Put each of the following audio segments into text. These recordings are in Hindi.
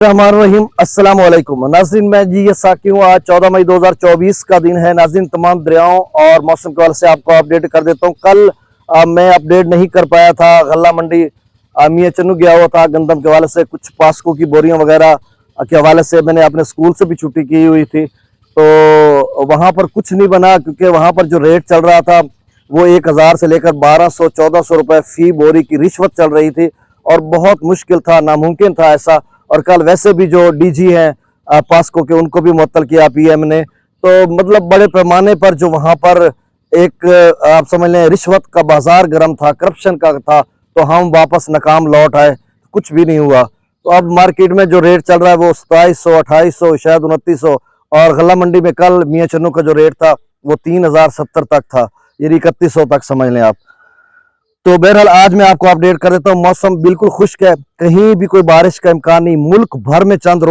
रहीम अस्सलाम वालेकुम नाज़रीन, मैं जी ये साकी हूँ। आज 14 मई 2024 का दिन है नाज़रीन। तमाम दरियाओं और मौसम के हवाले से आपको अपडेट कर देता हूँ। कल मैं अपडेट नहीं कर पाया था। गल्ला मंडी मियां चन्नू गया हुआ था गंदम के हवाले से, कुछ पास्को की बोरियां वगैरह के हवाले से। मैंने अपने स्कूल से भी छुट्टी की हुई थी, तो वहाँ पर कुछ नहीं बना, क्योंकि वहाँ पर जो रेट चल रहा था वो 1000 से लेकर 1200-1400 रुपये फी बोरी की रिश्वत चल रही थी, और बहुत मुश्किल था, नामुमकिन था ऐसा। और कल वैसे भी जो डीजी हैं पास्को के, उनको भी मुअत्तल किया पीएम ने। तो मतलब बड़े पैमाने पर जो वहाँ पर एक आप समझ लें रिश्वत का बाजार गर्म था, करप्शन का था, तो हम वापस नाकाम लौट आए, कुछ भी नहीं हुआ। तो अब मार्केट में जो रेट चल रहा है वो 2700, 2800, शायद 2900, और गल्ला मंडी में कल मियां चन्नू का जो रेट था वो 3070 तक था, यानी 3100 तक समझ लें आप। तो बहरहाल आज मैं आपको अपडेट कर देता हूँ। मौसम बिल्कुल खुश्क है, कहीं भी कोई बारिश का इम्कान नहीं। मुल्क भर में चंद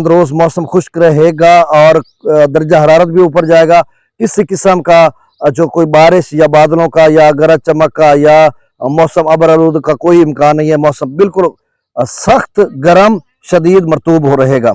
रोज मौसम खुश्क रहेगा और दर्जा हरारत भी ऊपर जाएगा। किसी किस्म का जो कोई बारिश या बादलों का या गरज चमक का या मौसम अबर आलूद का कोई इम्कान नहीं है। मौसम बिल्कुल सख्त गर्म शदीद मरतूब हो रहेगा।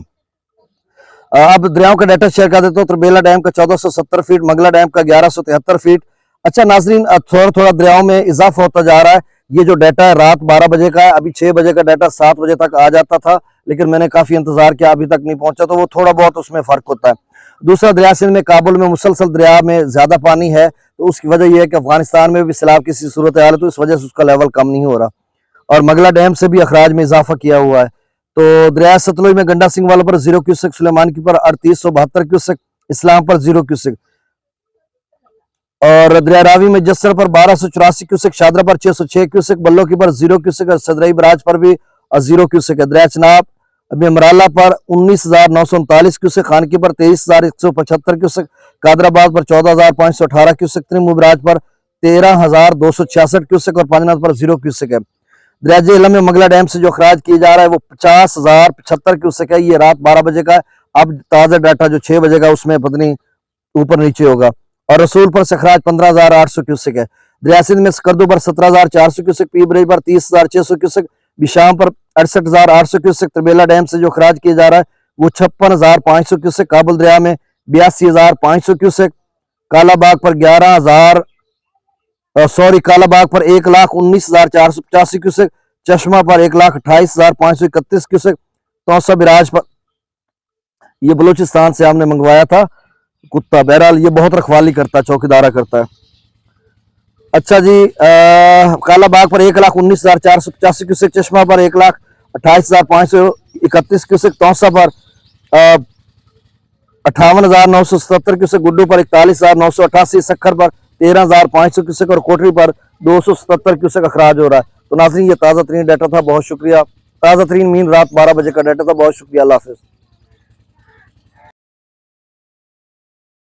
अब दरियाओं का डाटा शेयर कर देता हूँ। तरबेला डैम का 1470 फीट, मंगला डैम का 1173 फीट। अच्छा नाजरीन, थोड़ा थोड़ा दरियाओं में इजाफा होता जा रहा है। ये जो डाटा है रात 12 बजे का है, अभी 6 बजे का डाटा 7 बजे तक आ जाता था, लेकिन मैंने काफी इंतजार किया, अभी तक नहीं पहुंचा, तो वो थोड़ा बहुत उसमें फर्क होता है। दूसरा, दरिया सिंध में काबुल में मुसलसल दरिया में ज्यादा पानी है, तो उसकी वजह यह है कि अफगानिस्तान में भी सैलाब की सूरत हाल है, तो इस वजह से उसका लेवल कम नहीं हो रहा। और मंगला डैम से भी अखराज में इजाफा किया हुआ है। तो दरिया सतलुज में गंडा सिंह वाला पर 0 क्यूसेक, सुलेमान की पर 3872 क्यूसेक, इस्लाम पर 0 क्यूसेक, और दरिया रावी में जस्सर पर 1284 क्यूसेक, शादरा पर 606 क्यूसेक, बल्लो की पर 0 क्यूसेक, और सदरई बराज पर भी 0 क्यूसेक है। दरिया चनाब में मराला पर 19,939 क्यूसेक, खानकी पर 23,175 क्यूसेक, कादराबाद पर 14,518 क्यूसेक, त्रिमुबराज पर 13,266 क्यूसेक, और पांचनाथ पर 0 क्यूसेक है। दरिया जेहलम में मंगला डैम से जो अखराज किया जा रहा है वो 50,075 क्यूसेक है। ये रात 12 बजे का है। अब ताज़ा डाटा जो 6 बजे का उसमें पत्नी ऊपर नीचे होगा। और रसूलपुर से अखराज 15,800 क्यूसेक है। दरिया सिंध में स्कर्दू पर 17,400 क्यूसेक, पीबरई पर 30,600 क्यूसेक, बिशाम पर 68,800 क्यूसेक। तरबेला डैम से जो अखराज किया जा रहा है वो 56,500 क्यूसेक। काबुल दरिया में 82,500 क्यूसेक। कालाबाग पर कालाबाग पर 1,19,485 क्यूसेक। चश्मा पर 1,28,531 क्यूसेक। तौसा बिराज पर, ये बलूचिस्तान से हमने मंगवाया था कुत्ता, बहरहाल ये बहुत रखवाली करता है, चौकीदारा करता है। अच्छा जी, कालाबाग पर 1,19,485 क्यूसेक, चश्मा पर 1,28,531 क्यूसेक, तौसा पर 58,977 क्यूसेक, गुड्डू पर 41,988, सखर पर 13,500 क्यूसेक, और कोटरी पर 277 क्यूसेक अखराज हो रहा है। तो नाज़रीन, ये ताज़ा तरीन डाटा था, बहुत शुक्रिया। ताज़ा तरीन मीन रात 12 बजे का डाटा था, बहुत शुक्रिया। अल्लाह हाफिज़।